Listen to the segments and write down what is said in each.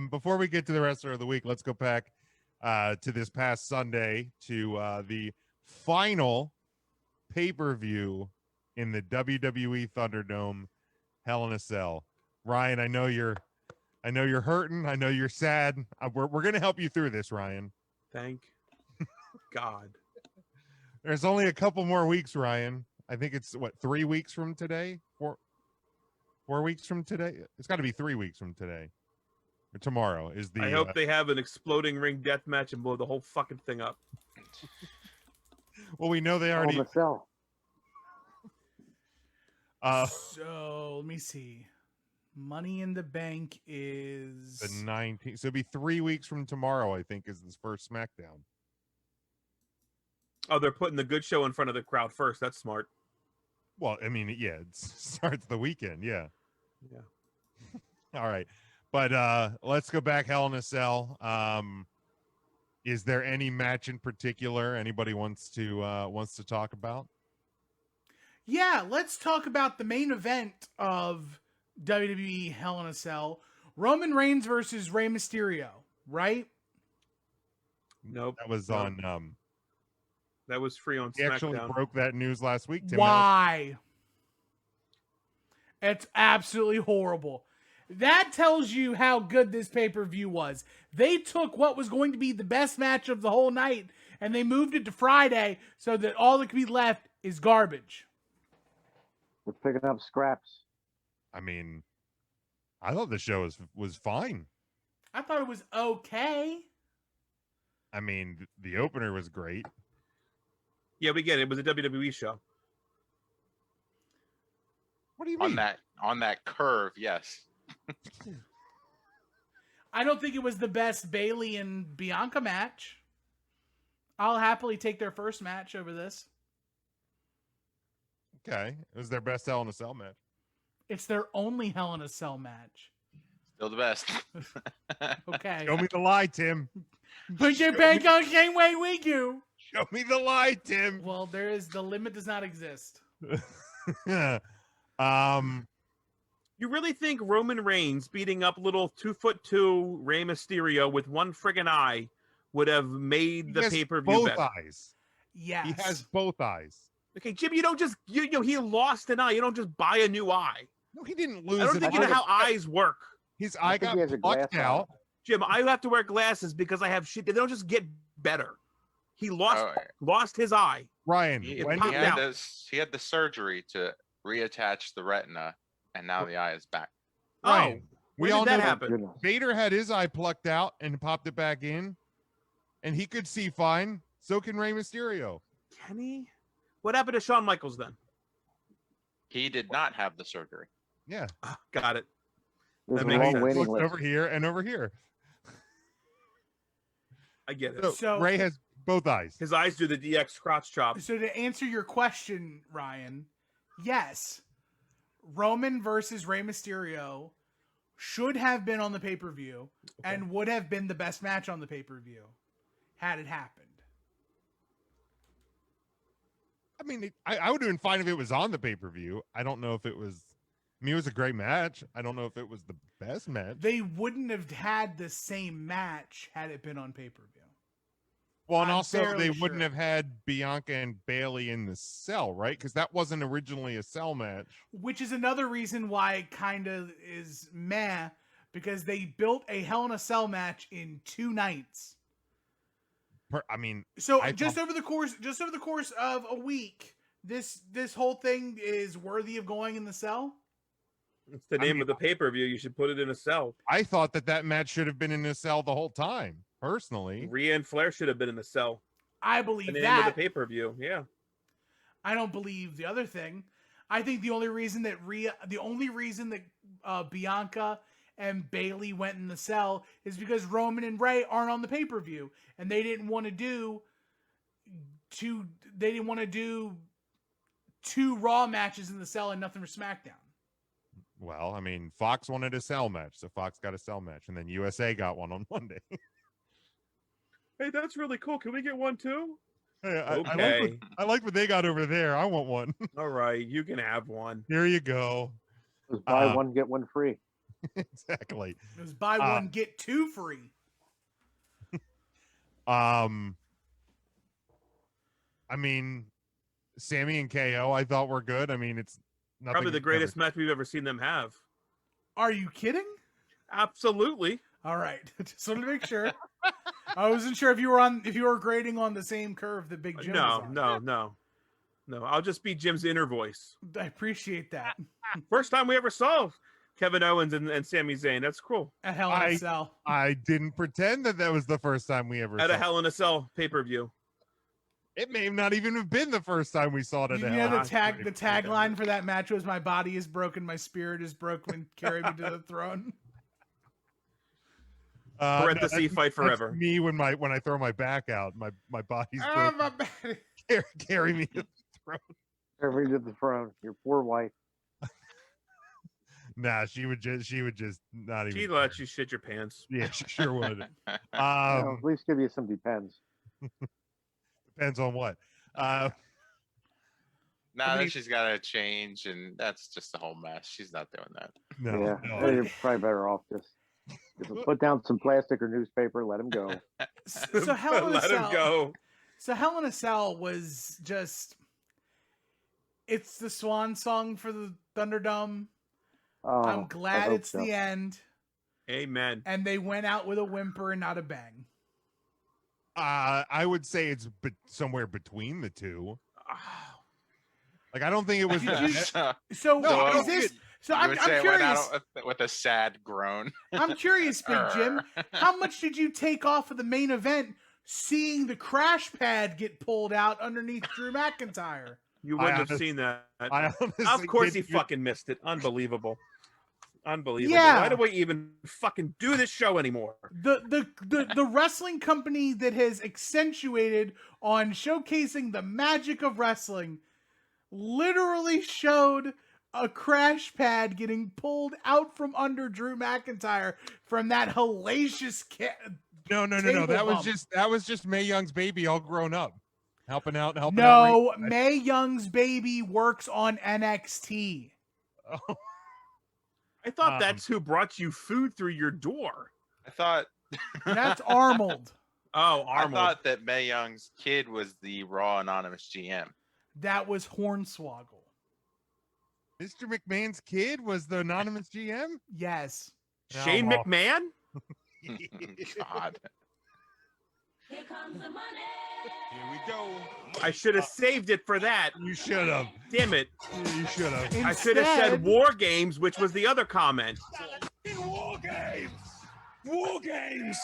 before we get to the rest of the week, let's go back to this past Sunday to the final pay-per-view in the WWE Thunderdome Hell in a Cell. Ryan, I know you're hurting. I know you're sad. We're gonna help you through this, Ryan. Thank God. There's only a couple more weeks, Ryan. I think it's 3 weeks from today. 4 weeks from today. It's got to be 3 weeks from today. Or tomorrow is the. I hope they have an exploding ring death match and blow the whole fucking thing up. Well, we know they already. Cell. So let me see. Money in the Bank is the 19th. So it'll be 3 weeks from tomorrow, I think, is this first SmackDown. Oh, they're putting the good show in front of the crowd first. That's smart. Well, I mean, yeah, it starts the weekend. Yeah. Yeah. All right. But let's go back Hell in a Cell. Is there any match in particular anybody wants to talk about? Yeah, let's talk about the main event of WWE Hell in a Cell. Roman Reigns versus Rey Mysterio, right? Nope. That was on that was free on he SmackDown. actually broke that news last week, Tim. Why? It's absolutely horrible. That tells you how good this pay-per-view was. They took what was going to be the best match of the whole night and they moved it to Friday so that all that could be left is garbage. We're picking up scraps. I mean, I thought the show was fine. I thought it was okay. I mean, the opener was great. Yeah, we get it. It was a WWE show. What do you mean? On that curve, yes. I don't think it was the best Bayley and Bianca match. I'll happily take their first match over this. Okay. It was their best Hell in a Cell match. It's their only Hell in a Cell match. Still the best. Okay. Show me the lie, Tim. Put your bank on same way we do. Show me the lie, Tim. Well, the limit does not exist. You really think Roman Reigns beating up little 2'2" Rey Mysterio with one friggin' eye would have made the pay-per-view both better? eyes. Yes. He has both eyes. Okay, Jim, you don't just he lost an eye. You don't just buy a new eye. No, he didn't lose. I don't think you know how eyes work. His eye got plucked out. Jim, I have to wear glasses because I have shit. They don't just get better. He lost his eye. Ryan, He when had the surgery to reattach the retina, and now the eye is back. Ryan, when did that happen? Vader had his eye plucked out and popped it back in, and he could see fine. So can Rey Mysterio. Can he? What happened to Shawn Michaels then? He did not have the surgery. Yeah. Got it. There's That a makes long sense. waiting Looked list. over here and over here. I get it. So Ray has both eyes. His eyes do the DX crotch chop. So to answer your question, Ryan, yes, Roman versus Rey Mysterio should have been on the pay-per-view and would have been the best match on the pay-per-view had it happened. I mean, I would have been fine if it was on the pay-per-view. I don't know if it was. I mean, it was a great match. I don't know if it was the best match. They wouldn't have had the same match had it been on pay-per-view. Well, and I'm also fairly they wouldn't sure. have had Bianca and Bayley in the cell, right? Because that wasn't originally a cell match. Which is another reason why it kind of is meh, because they built a Hell in a Cell match in 2 nights. I mean, So just over the course of a week, this whole thing is worthy of going in the cell. It's the name of the pay-per-view. You should put it in a cell. I thought that match should have been in a cell the whole time. Personally, Rhea and Flair should have been in the cell. I believe the name that. of the pay-per-view. Yeah. I don't believe the other thing. I think the only reason that Bianca and Bayley went in the cell is because Roman and Ray aren't on the pay-per-view, and they didn't want to do two Raw matches in the cell and nothing for SmackDown. well, I mean, Fox wanted a cell match, so Fox got a cell match, and then USA got one on Monday. Hey, that's really cool. Can we get one too? Hey, Okay. I like what they got over there. I want one. All right, you can have one. Here you go. Just buy one, get one free. Exactly. It was buy one get two free. I mean, Sammy and KO, I thought were good. I mean, it's nothing. Probably the we've greatest match we've ever seen them have. Are you kidding? Absolutely. All right, just wanted to make sure. I wasn't sure if you were grading on the same curve that Big Jim was on. No. I'll just be Jim's inner voice. I appreciate that. First time we ever saw Kevin Owens and Sami Zayn. That's cool. At Hell in a Cell. I didn't pretend that was the first time we ever At saw a Hell in a Cell pay-per-view. It may not even have been the first time we saw it at You a know Hell. the tagline for that match was "My body is broken, my spirit is broken. Carry me to the throne." Parenthesis, fight forever. That's me when I throw my back out, my body's broken. My body. Carry me to the throne. Carry me to the throne. Your poor wife. Nah, she would just not even. She'd let you shit your pants. Yeah, she sure would. At least give you some depends. Depends on what. Nah, I mean- then she's got to change, and that's just a whole mess. She's not doing that. No, Yeah, no. you're probably better off just put down some plastic or newspaper. Let him go. So Hell in a Let him Cell. go. So Hell in a Cell was just. It's the swan song for the Thunderdome. Oh, I'm I glad hope it's so. the end, Amen. and they went out with a whimper and not a bang. I would say it's somewhere between the two. Like I don't think it was. Did you- So So No, is this? So you I'm would say it went curious. out with a sad groan. I'm curious, Big Jim. How much did you take off of the main event seeing the crash pad get pulled out underneath Drew McIntyre? You wouldn't have honestly- seen that. I honestly Of course he didn't- fucking missed it. Unbelievable. Unbelievable. Yeah. Why do we even fucking do this show anymore? The wrestling company that has accentuated on showcasing the magic of wrestling literally showed a crash pad getting pulled out from under Drew McIntyre from that hellacious No. table That was just Mae Young's baby all grown up, helping out. No, Mae Young's baby works on NXT. Oh, I thought that's who brought you food through your door. I thought That's Arnold. Oh, I Arnold. thought that Mae Young's kid was the Raw Anonymous GM. That was Hornswoggle. Mr. McMahon's kid was the anonymous GM. Yes. Shane Oh. McMahon? God. Here comes the money. Here we go. I should have saved it for that. You should have. Damn it. You should have. I should have said Instead- War Games, which was the other comment. War games. War games.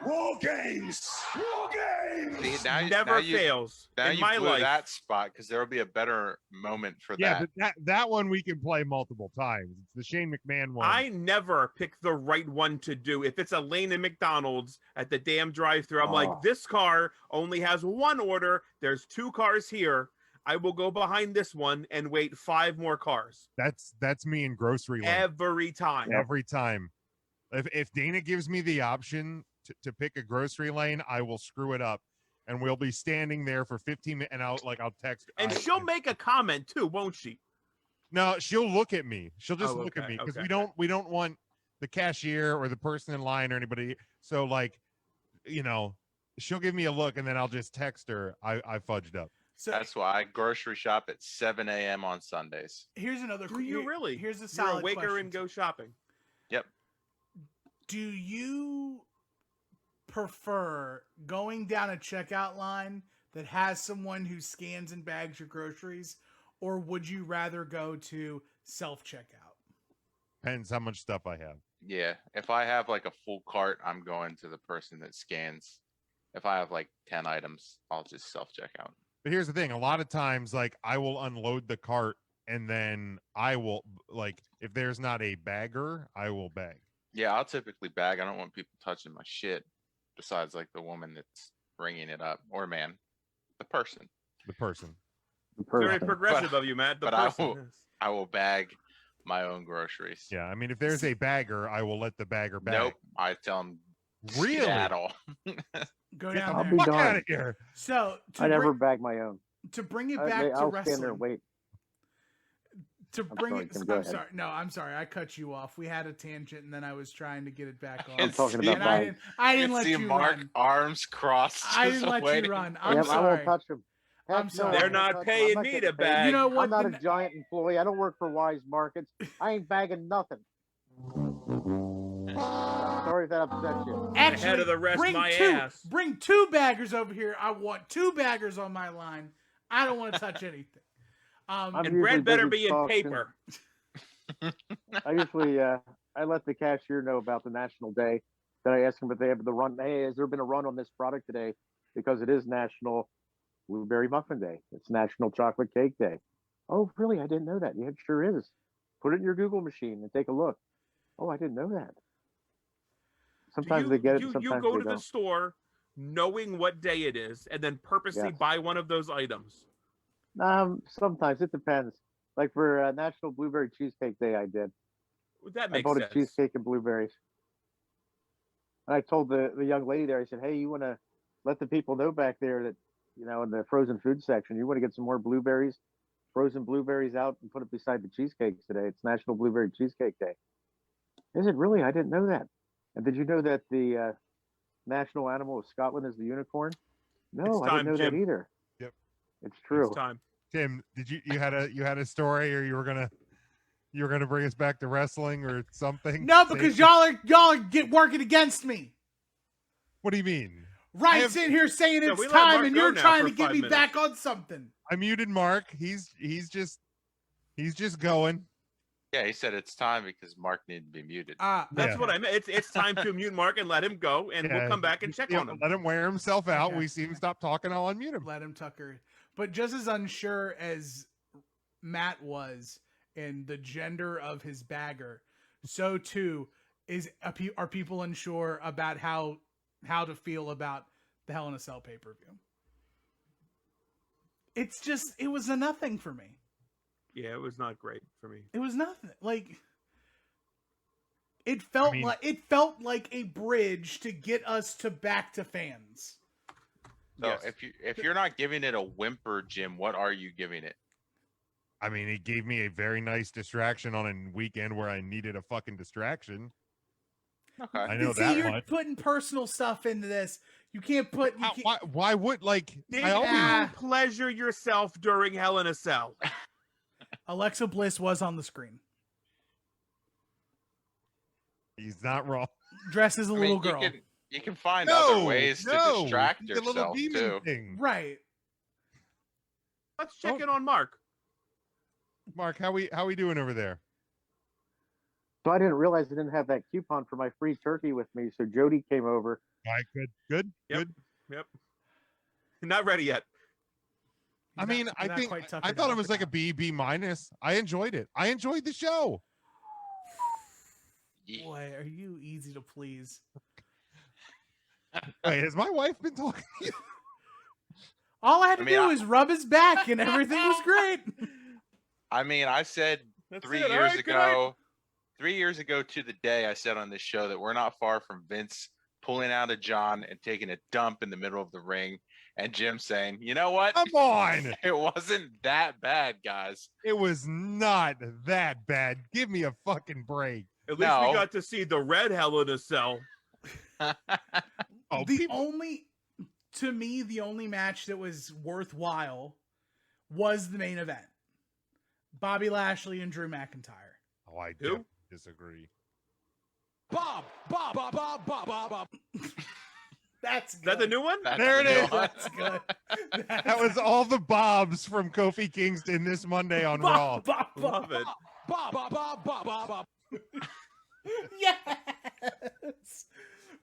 War games. War games. See, now Never you, fails Now in you my blew life. that spot because there will be a better moment for Yeah, that. but that one we can play multiple times. It's the Shane McMahon one. I never pick the right one to do. If it's a lane in McDonald's at the damn drive-thru, I'm Oh. like, this car only has one order. There's 2 cars here. I will go behind this one and wait 5 more cars That's me in grocery lane. every time. Every time. If Dana gives me the option to pick a grocery lane, I will screw it up, and we'll be standing there for 15 minutes, and I'll text. And she'll make a comment too, won't she? No, she'll look at me. She'll just Oh, look at okay, me because okay. we don't want the cashier or the person in line or anybody. So she'll give me a look, and then I'll just text her. I fudged up. So That's why I grocery shop at 7 a.m. on Sundays. here's another. Do you really? Here's a You're solid a waker question. and go shopping. Do you prefer going down a checkout line that has someone who scans and bags your groceries, or would you rather go to self-checkout? Depends how much stuff I have. Yeah. If I have like a full cart, I'm going to the person that scans. If I have like 10 items, I'll just self-check out. But here's the thing: a lot of times, I will unload the cart, and then I will if there's not a bagger, I will bag. Yeah, I'll typically bag. I don't want people touching my shit besides like the woman that's ringing it up or man, the person. The person. The Very person. progressive of you, Matt. The but I person. will- I will bag my own groceries. Yeah, I mean, if there's a bagger, I will let the bagger bag. Nope. I tell them Really? skedaddle. Go Get down I'll there. be the fuck darned. out of here. So I never bag my own. to bring it back to I'll stand there wrestling, and wait. to bring sorry, it. Tim, go I'm ahead. sorry. No, I'm sorry. I cut you off. We had a tangent, and then I was trying to get it back on. I'm talking about and I didn't. I didn't You let see you Mark run. arms crossed. I just didn't let you waiting. run. I'm I sorry. won't touch them. I'm sorry. They're not paying me to bag. You know what? I'm not a The- giant employee. I don't work for Wise Markets. I ain't bagging nothing. Sorry if that upset you. Actually, Ahead of the rest, bring my two. ass. Bring two baggers over here. I want two baggers on my line. I don't want to touch anything. I'm And usually bread better busy be in talking. paper. I usually I let the cashier know about the national day. Then I ask them if they have the run. Hey, has there been a run on this product today? Because it is National Blueberry Muffin Day. It's National Chocolate Cake Day. Oh, really? I didn't know that. Yeah, it sure is. Put it in your Google machine and take a look. Oh, I didn't know that. Sometimes they get it. You Sometimes go they to the don't. store knowing what day it is, and then purposely Yes. buy one of those items. Sometimes it depends. Like for National Blueberry Cheesecake Day, I did. That I makes bought sense. a cheesecake and blueberries. And I told the young lady there, I said, hey, you want to let the people know back there that, in the frozen food section, you want to get some more blueberries, frozen blueberries out and put it beside the cheesecakes today. It's National Blueberry Cheesecake Day. Is it really? I didn't know that. And did you know that the national animal of Scotland is the unicorn? No, It's I didn't time, know Jim. that either. Yep. It's true. It's time. Tim, did you had a story, or you were gonna bring us back to wrestling or something? No, because y'all are working against me. What do you mean? Ryan's sitting here saying Yeah, it's we let time, Mark and go you're now trying for to get 5 me minutes. back on something. I muted Mark. He's just going. Yeah, he said it's time because Mark needed to be muted. That's Yeah. what I meant. It's time to mute Mark and let him go, and Yeah, we'll come back and check on him. Let him wear himself out. Okay. We see him stop talking. I'll unmute him. Let him Tucker. But just as unsure as Matt was in the gender of his bagger, so too are people unsure about how to feel about the Hell in a Cell pay-per-view. It was a nothing for me. Yeah, it was not great for me. It was nothing. Like it felt like a bridge to get us back to fans. So Yes. if you're not giving it a whimper, Jim, what are you giving it? I mean, he gave me a very nice distraction on a weekend where I needed a fucking distraction. Okay. I know See, that you're much. putting personal stuff into this. You can't put. You can't, Why would like? Did I always, you pleasure yourself during Hell in a Cell? Alexa Bliss was on the screen, he's not wrong. dressed as a I mean, little girl. you can find other ways to no, distract he's a little yourself demon too. thing. Right. Let's check in on Mark. Mark, how we doing over there? So I didn't realize I didn't have that coupon for my free turkey with me. So Jody came over. All right, good. Yep. Yep. Not ready yet. I mean, I think I thought it was like a B minus. I enjoyed it. I enjoyed the show. Boy, are you easy to please? Wait, has my wife been talking to you? All I had to do was rub his back, and everything was great. I mean, I said That's 3 it. All years right, good night. ago, 3 years ago to the day, I said on this show that we're not far from Vince pulling out a John and taking a dump in the middle of the ring, and Jim saying, "You know what? Come on, It wasn't that bad, guys." it was not that bad. Give me a fucking break. At least we No. got to see the red Hell in a Cell. Oh, The only match that was worthwhile was the main event. Bobby Lashley and Drew McIntyre. Oh, I Who? do disagree. Bob. That's Is good. that the new one? That's There it the new is. one. That's good. That was all the Bobs from Kofi Kingston this Monday on Raw. Love it. Bob. Yes.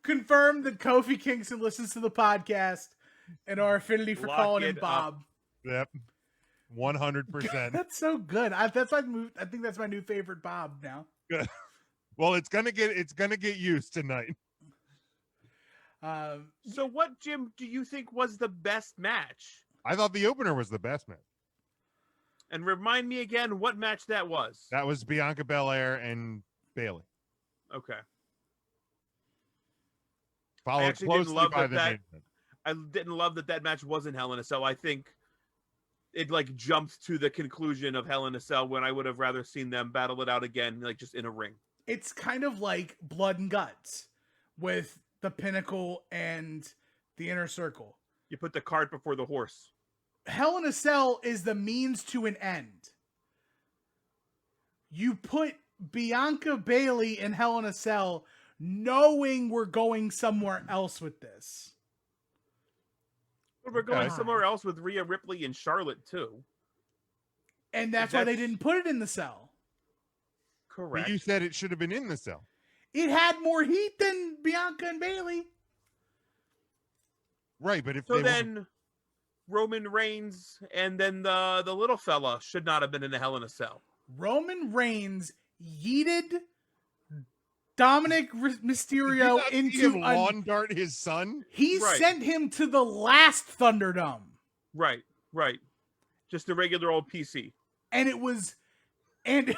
Confirmed that Kofi Kingston listens to the podcast and our affinity for Lock calling him it Bob. Yep, 100%. That's so good. I think that's my new favorite Bob now. Well, it's gonna get used tonight. So what, Jim, do you think was the best match? I thought the opener was the best match. And remind me again what match that was. That was Bianca Belair and Bayley, Okay. followed actually didn't closely love by that the that- main event. I didn't love that match wasn't Hell in a Cell. I think it like jumped to the conclusion of Hell in a Cell when I would have rather seen them battle it out again, like just in a ring. It's kind of like Blood and Guts with the Pinnacle and the Inner Circle. You put the cart before the horse. Hell in a Cell is the means to an end. You put Bianca Bailey in Hell in a Cell knowing we're going somewhere else with this. But we're going Okay. somewhere else with Rhea Ripley and Charlotte too. And that's why they That's- didn't put it in the cell. Correct. But you said it should have been in the cell. It had more heat than Bianca and Bailey. Right, but if So they then Roman Reigns and then the little fella should not have been in the Hell in a Cell. Roman Reigns yeeted Dominic Mysterio did you not see him into lawn dart his son. he Right. sent him to the last Thunderdome. Right. Just a regular old PC. And it was and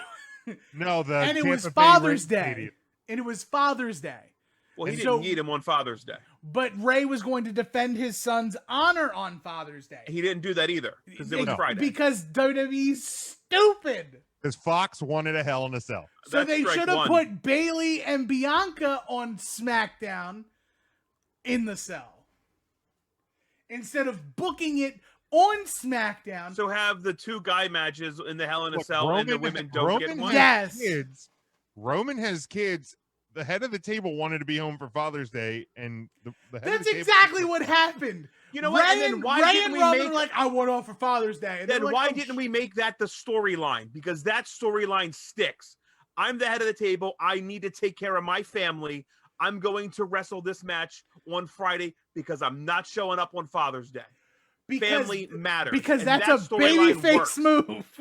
No, the and it was Tampa Bay Father's Rays Day. Stadium. And it was Father's Day. Well, he And didn't so- need him on Father's Day. But Ray was going to defend his son's honor on Father's Day. He didn't do that either because it was No. Friday. Because WWE's stupid. Because Fox wanted a Hell in a Cell. So That's they strike should have one. put Bailey and Bianca on SmackDown in the cell. Instead of booking it on SmackDown. So have the two guy matches in the Hell in a Look, Cell, and the Roman- women don't get Roman one. Yes. Kids. Roman has kids. The head of the table wanted to be home for Father's Day, and the head of That's the table- exactly what happened. You know what? Ray And then and, why Ray didn't and we Roman make? were like, I want off for Father's Day. And they Then were like, why "Oh, didn't we make that the storyline? Because that storyline sticks. I'm the head of the table. I need to take care of my family. I'm going to wrestle this match on Friday because I'm not showing up on Father's Day. Family matters. Because and that's that a storyline babyface works. move.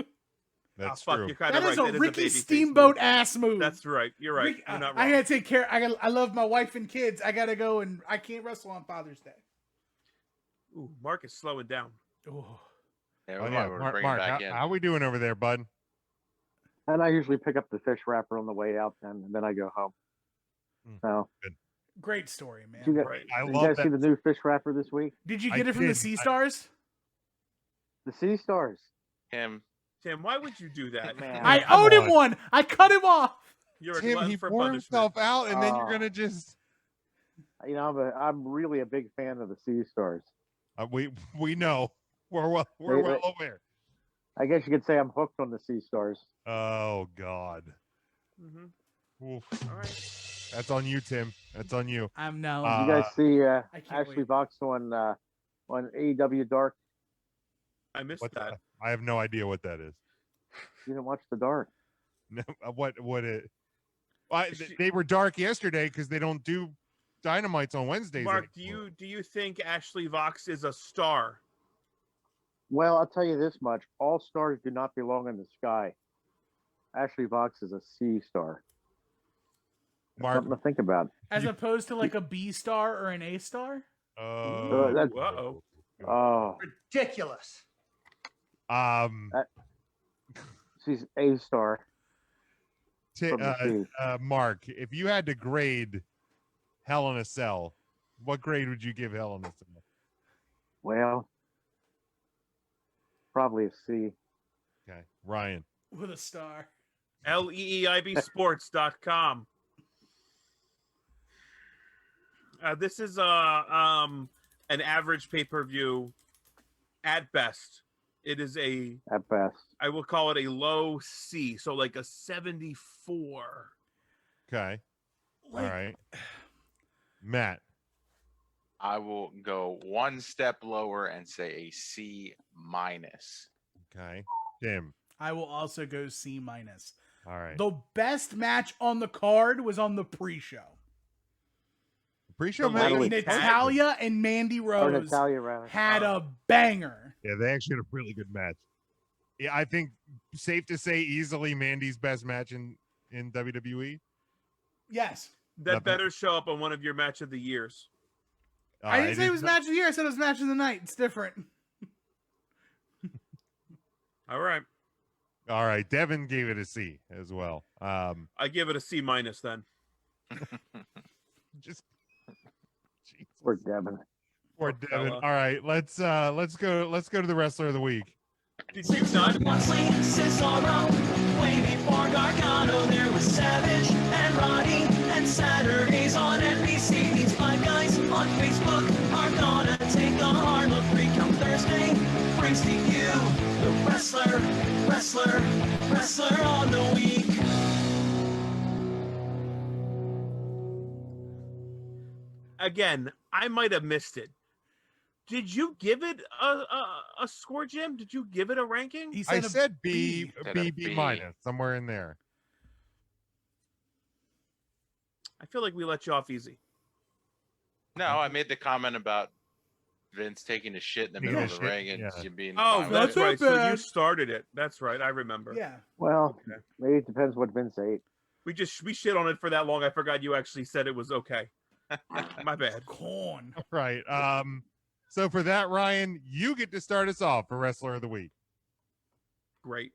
That's fuck, true. you're kind That of is right. a Ricky babyface Steamboat move. ass move. That's right. You're right. Rick- You're not I wrong. gotta take care. I love my wife and kids. I gotta go and I can't wrestle on Father's Day. Ooh, Mark is slowing down. Ooh. Yeah, Oh, we yeah. might want to Mark, bring it Mark, back how, in. how we doing over there, bud? And I usually pick up the fish wrapper on the way out, and then I go home. So, Great story, man. did you, Right. I did you love guys that. see the new fish wrapper this week? Did you I get it from the did. Sea Stars? The Sea Stars. Him. Tim, why would you do that? Man. I come owed him on. one. I cut him off. You're a Tim, glutton he for wore punishment. himself out, and then you're Oh. gonna just. You know, I'm really a big fan of the Sea Stars. We know. We're well aware. I guess you could say I'm hooked on the Sea Stars. Oh God. Mhm. Oof. All right. That's on you, Tim. That's on you. I'm no. Uh, You guys see I can't Ashley wait. Vox on AEW Dark? I missed What's that. that? I have no idea what that is. You didn't watch the Dark? No, what it? Well, She- they were dark yesterday because they don't do dynamites on Wednesdays. Mark, anymore. do you think Ashley Vox is a star? Well, I'll tell you this much: all stars do not belong in the sky. Ashley Vox is a sea star. Mark? Something to think about. As opposed to like a B star or an A star? that's- Uh-oh. Oh, Ridiculous. she's a star. Ti- from the sea. Mark, if you had to grade Hell in a Cell, what grade would you give Hell in a Cell? Well, probably a C. Okay, Ryan. With a star. LEEIBsports.com. This is an average pay-per-view at best. It is At best. I will call it a low C, so like a 74. Okay, Like, all right. Matt. I will go one step lower and say a C minus. Okay, Tim. I will also go C minus. All right. The best match on the card was on the pre-show. Pre-show The match. lady- Natalia and Mandy Oh, Rose Natalia rather. had a banger. Yeah, they actually had a really good match. Yeah, I think safe to say easily Mandy's best match in WWE. Yes. That Not bad. better show up on one of your match of the years. I didn't say it was not- match of the year. I said it was match of the night. It's different. All right. All right, Devin gave it a C as well. I give it a C minus then. Just Jesus. Poor Devin. Poor Poor Devin. fella. All right, let's go to the wrestler of the week. Did you not? Moxley, Cesaro, way before Gargano, there was Savage and Roddy, and Saturdays on NBC. These five guys on Facebook are gonna take the Harlem Free Count Thursday. Brings to you the wrestler on the week. Again, I might have missed it. Did you give it a score, Jim? Did you give it a ranking? He I said a said B, Said B, a B B. minus, somewhere in there. I feel like we let you off easy. No, I made the comment about Vince taking a shit in the Taking middle a of the shit, ring and yeah. you being Oh, fine with that's it. right. So you bad. started it. That's right. I remember. Yeah. Well, Okay. maybe it depends what Vince ate. We shit on it for that long. I forgot you actually said it was okay. My bad. Corn. Right. So for that, Ryan, you get to start us off for Wrestler of the Week. Great.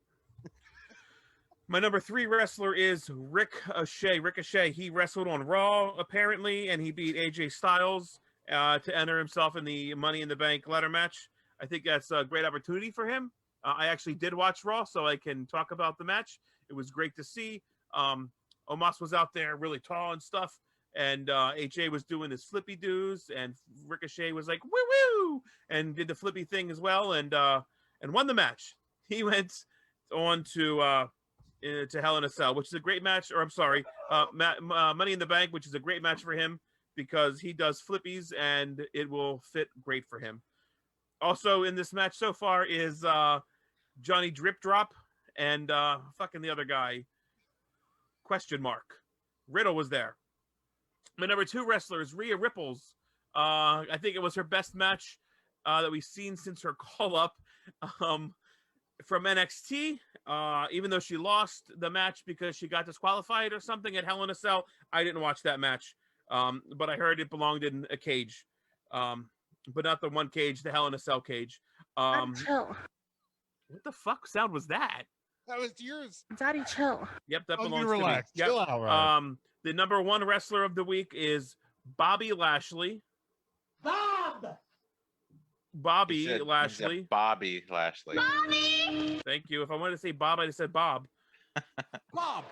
My number 3 wrestler is Ricochet. Ricochet. He wrestled on Raw apparently, and he beat AJ Styles to enter himself in the Money in the Bank ladder match. I think that's a great opportunity for him. I actually did watch Raw, so I can talk about the match. It was great to see. Omos was out there really tall and stuff, and AJ was doing his flippy doos, and Ricochet was like woo woo, and did the flippy thing as well, and won the match. He went on to Hell in a Cell, which is a great match. Or I'm sorry, Money in the Bank, which is a great match for him because he does flippies and it will fit great for him. Also in this match so far is Johnny Drip Drop and fucking the other guy. Question mark. Riddle was there. My number 2 wrestler is Rhea Ripples. I think it was her best match that we've seen since her call up from NXT. Even though she lost the match because she got disqualified or something at Hell in a Cell. I didn't watch that match, but I heard it belonged in a cage, but not the one cage, the Hell in a Cell cage. Chill. What the fuck sound was that? That was yours. Daddy, chill. Yep, that Oh, you belongs relax. to me. Chill out, Ryan. The number 1 wrestler of the week is Bobby Lashley. Bobby He said Lashley. Bobby Lashley. Thank you. If I wanted to say Bob, I'd have said Bob. Bob.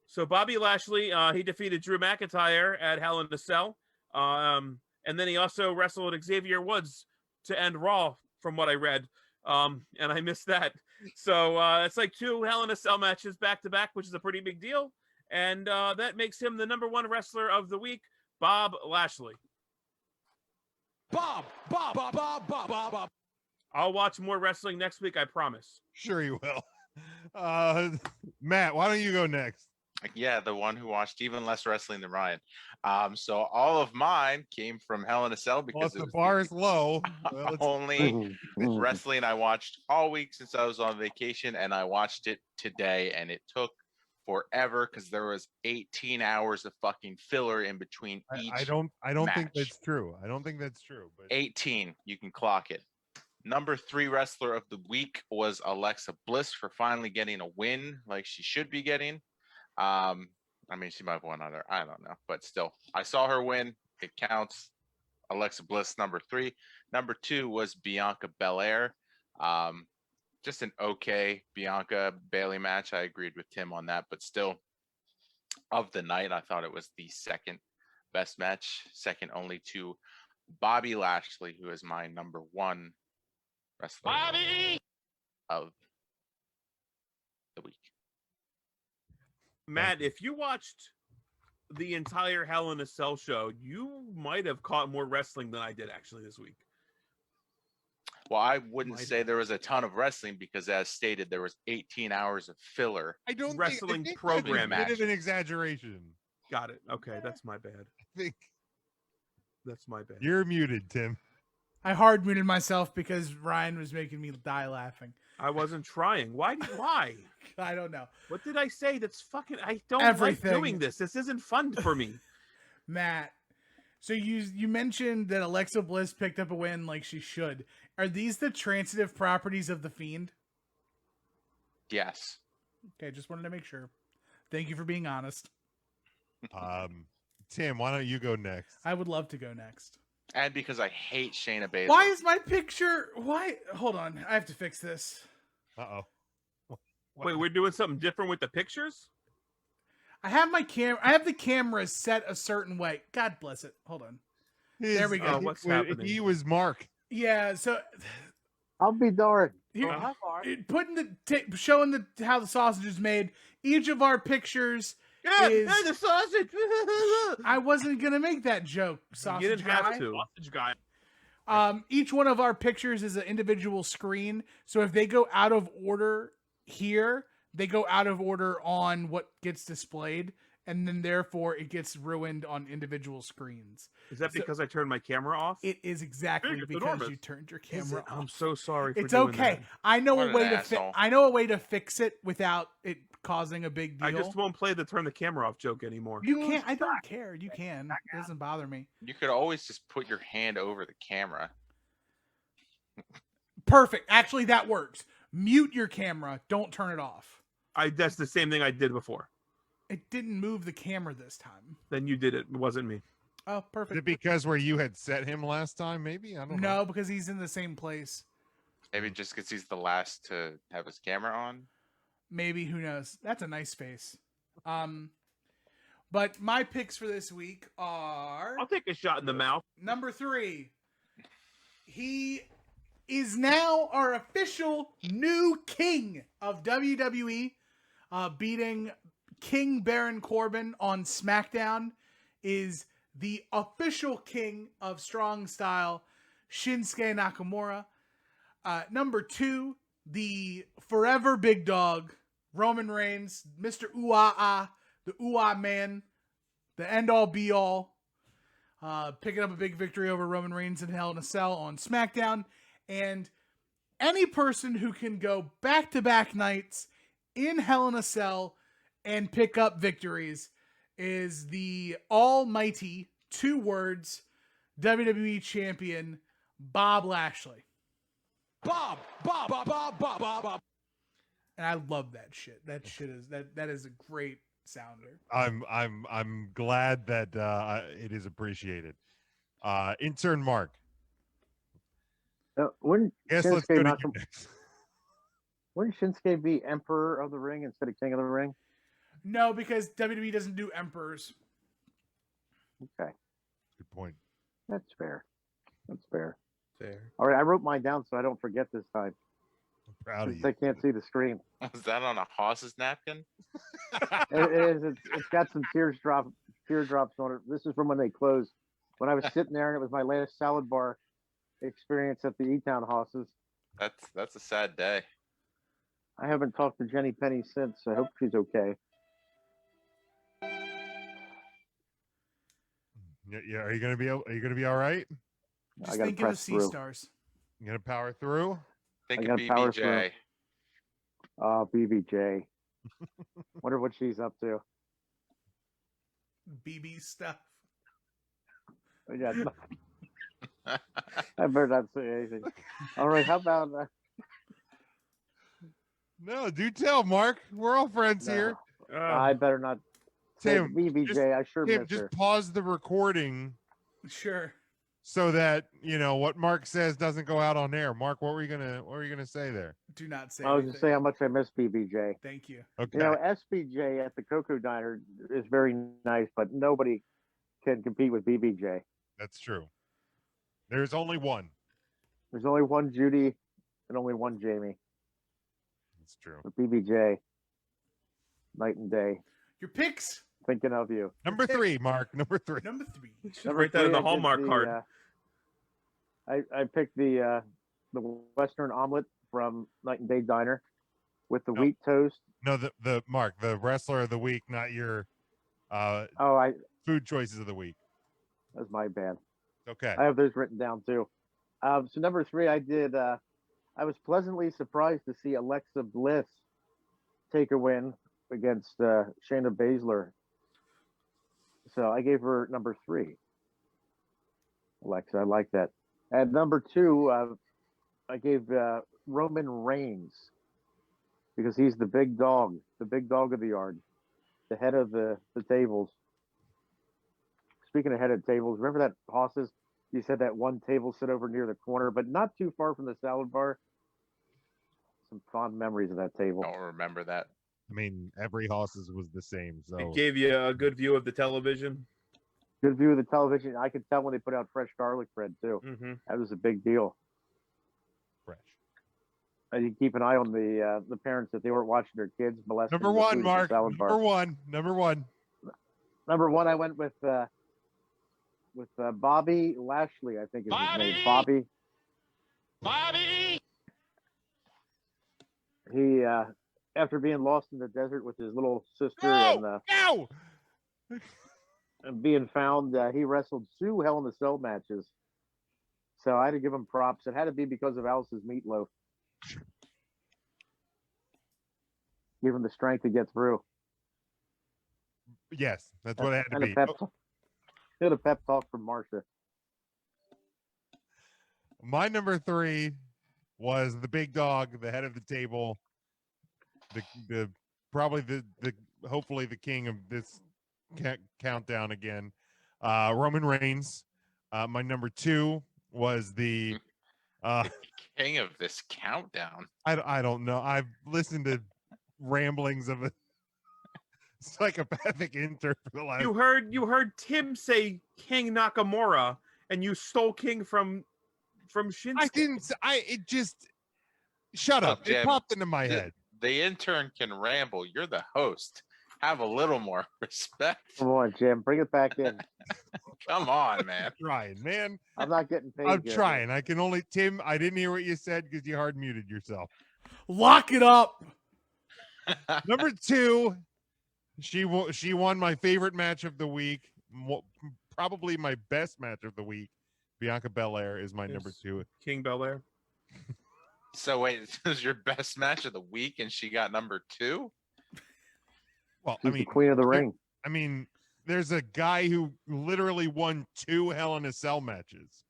So Bobby Lashley, he defeated Drew McIntyre at Hell in a Cell. And then he also wrestled Xavier Woods to end Raw, from what I read. And I missed that. So it's like 2 Hell in a Cell matches back to back, which is a pretty big deal. And that makes him the number 1 wrestler of the week, Bob Lashley. Bob. I'll watch more wrestling next week, I promise. Sure you will. Matt, why don't you go next? Yeah, the one who watched even less wrestling than Ryan. So all of mine came from Hell in a Cell Well, if because it the was bar is low, well, it's- only wrestling I watched all week since I was on vacation, and I watched it today, and it took forever because there was 18 hours of fucking filler in between each. I don't think match. that's true. I don't think that's true. But 18, you can clock it. Number 3 wrestler of the week was Alexa Bliss for finally getting a win like she should be getting. I mean, she might have won other, I don't know, but still, I saw her win. It counts. Alexa Bliss, number 3. Number 2 was Bianca Belair. Just an okay Bianca Bailey match. I agreed with Tim on that, but still, of the night, I thought it was the second best match, second only to Bobby Lashley, who is my number 1 wrestler of the week. Matt, if you watched the entire Hell in a Cell show, you might have caught more wrestling than I did actually this week. Well, I wouldn't say there was a ton of wrestling because, as stated, there was 18 hours of filler. I don't Wrestling think program that's a bit of match. an exaggeration. Got it. Okay, that's my bad. I think That's my bad. you're muted, Tim. I hard muted myself because Ryan was making me die laughing. I wasn't trying. Why? Why? I don't know. What did I say? That's fucking. I don't Everything. like doing this. This isn't fun for me. Matt, so you mentioned that Alexa Bliss picked up a win like she should. Are these the transitive properties of the Fiend? Yes. Okay, just wanted to make sure. Thank you for being honest. Tim, why don't you go next? I would love to go next. And because I hate Shayna Baszler. Why is my picture? Why? Hold on. I have to fix this. Uh-oh. Wait, we're doing something different with the pictures? I have my I have the camera set a certain way. God bless it. Hold on. There we go. What's happening? He was Mark. Yeah. So I'll be darned. here, Uh-huh. putting showing how the sausage is made. Each of our pictures. Yeah, is- the sausage. I wasn't gonna make that joke, sausage You didn't guy. have to. Sausage guy. Each one of our pictures is an individual screen. So if they go out of order here, they go out of order on what gets displayed, and then therefore it gets ruined on individual screens. Is that So- because I turned my camera off? It is exactly It's because enormous. you turned your Is camera it? off. I'm so sorry for It's doing okay. that. I know What a an way to asshole. I know a way to fix it without it causing a big deal. I just won't play the turn the camera off joke anymore. You can't. I don't care. You can. It doesn't bother me. You could always just put your hand over the camera. Perfect. Actually, that works. Mute your camera. Don't turn it off. That's the same thing I did before. It didn't move the camera this time. Then you did it. It wasn't me. Oh, Is perfect. it because where you had set him last time? Maybe I don't know. No, because he's in the same place. Maybe just because he's the last to have his camera on. Maybe, who knows? That's a nice face. But my picks for this week are I'll take a shot in the mouth. number 3. He is now our official new king of WWE, beating King Baron Corbin on SmackDown. Is the official king of Strong Style, Shinsuke Nakamura. Number 2, the forever big dog, Roman Reigns, Mr. Ooh-ah-ah, the Ooh-ah man, the end-all be-all, picking up a big victory over Roman Reigns in Hell in a Cell on SmackDown. And any person who can go back-to-back nights in Hell in a Cell and pick up victories is the almighty, 2 words, WWE champion, Bob Lashley. Bob. And I love that shit. That shit is that is a great sounder. I'm glad that it is appreciated. Intern Mark. Wouldn't Guess let's go Shinsuke, to you next. wouldn't Shinsuke be Emperor of the Ring instead of King of the Ring? No, because WWE doesn't do emperors. Okay, Good point. that's fair. That's fair. Fair. All right, I wrote mine down so I don't forget this time. I'm proud of Since you. I can't see the screen. Was that on a Haas's napkin? It is. It's got some teardrops on it. This is from when they closed. When I was sitting there, and it was my last salad bar experience at the E-Town Hosses. That's a sad day. I haven't talked to Jenny Penny since. I hope she's okay. Yeah, are you gonna be all right? Just I gotta think of the press sea through. stars. You gonna power through? Think I of gotta power BBJ. Oh, BBJ. Wonder what she's up to. BB stuff. Yeah, I better not say anything. All right, how about No, do tell, Mark. We're all friends no, here. I better not say Tim, BBJ. just- I sure Tim, miss just her. pause the recording Sure. so that what Mark says doesn't go out on air. Mark, what were you gonna say there? Do not say I was anything. just saying how much I miss BBJ. Thank you. Okay. You know, SBJ at the Cocoa Diner is very nice, but nobody can compete with BBJ. That's true. There's only one. There's only one Judy and only one Jamie. That's true. But BBJ, night and day. Your picks. Thinking of you. Number 3, Mark. Number 3. Number 3. Number Write that in three, the I did Hallmark card. I picked the Western omelet from Night and Day Diner with the No. wheat toast. No, the Mark, the wrestler of the week, not your Oh, food choices of the week. that's my bad. Okay. I have those written down too. So number 3, I did. I was pleasantly surprised to see Alexa Bliss take a win against Shayna Baszler. So I gave her number 3. Alexa, I like that. And number 2, I gave Roman Reigns because he's the big dog of the yard, the head of the tables. Speaking of head of tables, remember that Hosses You said that one table sit over near the corner, but not too far from the salad bar. Some fond memories of that table. Don't remember that. I mean, every horse's was the same. So It gave you a good view of the television. Good view of the television. I could tell when they put out fresh garlic bread too. Mm-hmm. That was a big deal. fresh. And you keep an eye on the parents that they weren't watching their kids molesting. Number the one, food at the Mark. salad bar. Number one. Number one. Number one, I went with Bobby Lashley. I think is his name. Bobby. Bobby! He after being lost in the desert with his little sister No! and being found, he wrestled 2 Hell in a Cell matches. So I had to give him props. It had to be because of Alice's meatloaf. Give him the strength to get through. Yes, that's what it had to And be. He had a pep talk from Marsha. My number 3 was the big dog, the head of the table, the probably the hopefully the king of this countdown again, Roman Reigns. My number 2 was the king of this countdown. I don't know. I've listened to ramblings of a psychopathic intern for the last. You heard Tim say King Nakamura, and you stole King from Shinsuke. I didn't. It just shut up. Jim, it popped into my head. The intern can ramble. You're the host. Have a little more respect. Come on, Jim. Bring it back in. Come on, man. I'm trying, man. I'm not getting paid. I'm yet. trying. I can only Tim. I didn't hear what you said because you hard muted yourself. Lock it up. Number 2, she won my favorite match of the week, probably my best match of the week. Bianca Belair is my number 2. King Belair. So wait, this was your best match of the week, and she got number 2. Well, She's the queen of the ring. I mean, there's a guy who literally won 2 Hell in a Cell matches.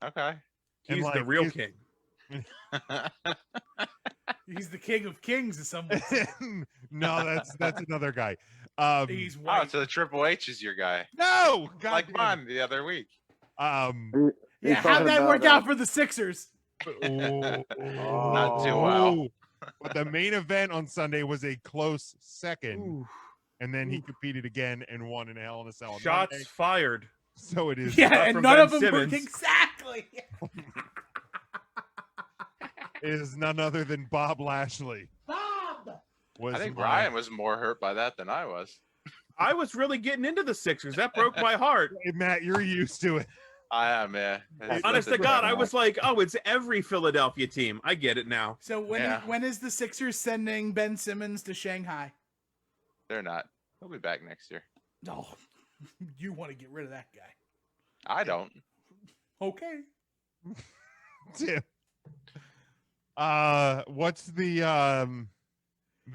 Okay. He's the real king. He's the king of kings, as someone said. No, that's another guy. He's Oh, white. so the Triple H is your guy. No, God Like damn. mine the other week. Yeah, You're how'd talking that about, work out for the Sixers? Not too well. But the main event on Sunday was a close second, Ooh. and then he competed again and won in a Hell in a Cell on Shots Monday. fired. So it is. Yeah, Not and from none Ben of them Simmons. work exactly. It is none other than Bob Lashley. Bob! Was I think my- Ryan was more hurt by that than I was. I was really getting into the Sixers. That broke my heart. Hey, Matt, you're used to it. I am, yeah. Honest to God, I was like, oh, it's every Philadelphia team. I get it now. So when is the Sixers sending Ben Simmons to Shanghai? They're not. He'll be back next year. No, you want to get rid of that guy. I don't. Okay. Tim. What's the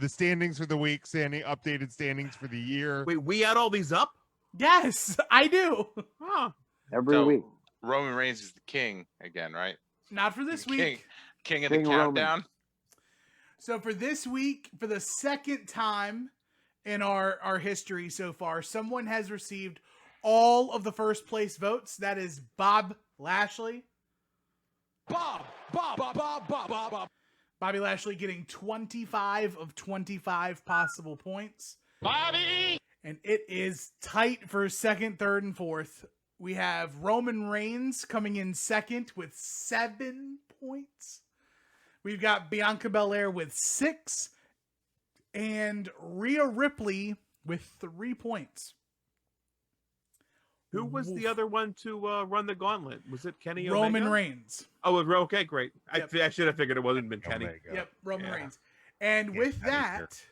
standings for the week? Updated standings for the year. Wait, we add all these up? Yes, I do. Huh. Every So, week. Roman Reigns is the king again, right? Not for this week. King of the King Roman. countdown. So for this week, for the second time in our history so far, someone has received all of the first place votes. That is Bob Lashley. Bob! Bobby Lashley getting 25 of 25 possible points. Bobby! And it is tight for second, third, and fourth. We have Roman Reigns coming in second with 7 points. We've got Bianca Belair with 6. And Rhea Ripley with 3 points. Who was the other one to run the gauntlet? Was it Kenny Omega? Roman Reigns. Oh, okay, great. Yep. I should have figured it wasn't been Kenny. Omega. Yep, Roman Yeah. Reigns. And Yeah, with that is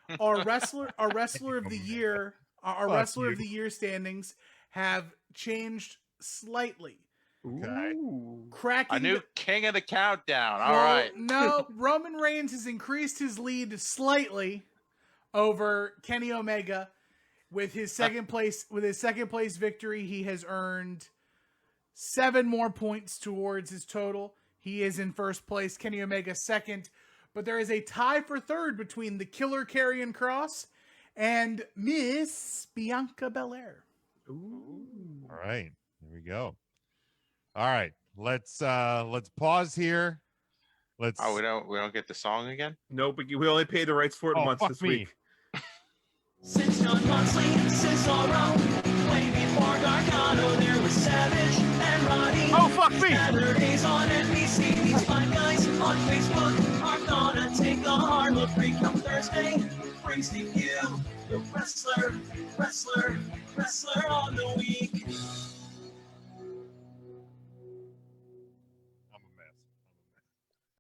that, our wrestler of the year, our Fuck wrestler you. of the year standings have changed slightly. Okay. Ooh. Cracking A new the- king of the countdown. All Well, right. No, Roman Reigns has increased his lead slightly over Kenny Omega with his second place victory. He has earned 7 more points towards his total. He is in first place, Kenny Omega second, but there is a tie for third between the Killer Karrion Kross and Miss Bianca Belair. Ooh. All right. There we go. All right, let's pause here. Let's. Oh, we don't get the song again. Nope, we only paid the rights for it Oh, once fuck this me. week. Since John Moxley and Cesaro, way before Gargano, there was Savage and Roddy. Oh, fuck me. Saturdays on NBC, these five guys on Facebook are gonna take a hard look. Come Thursday, brings to you the wrestler on the week.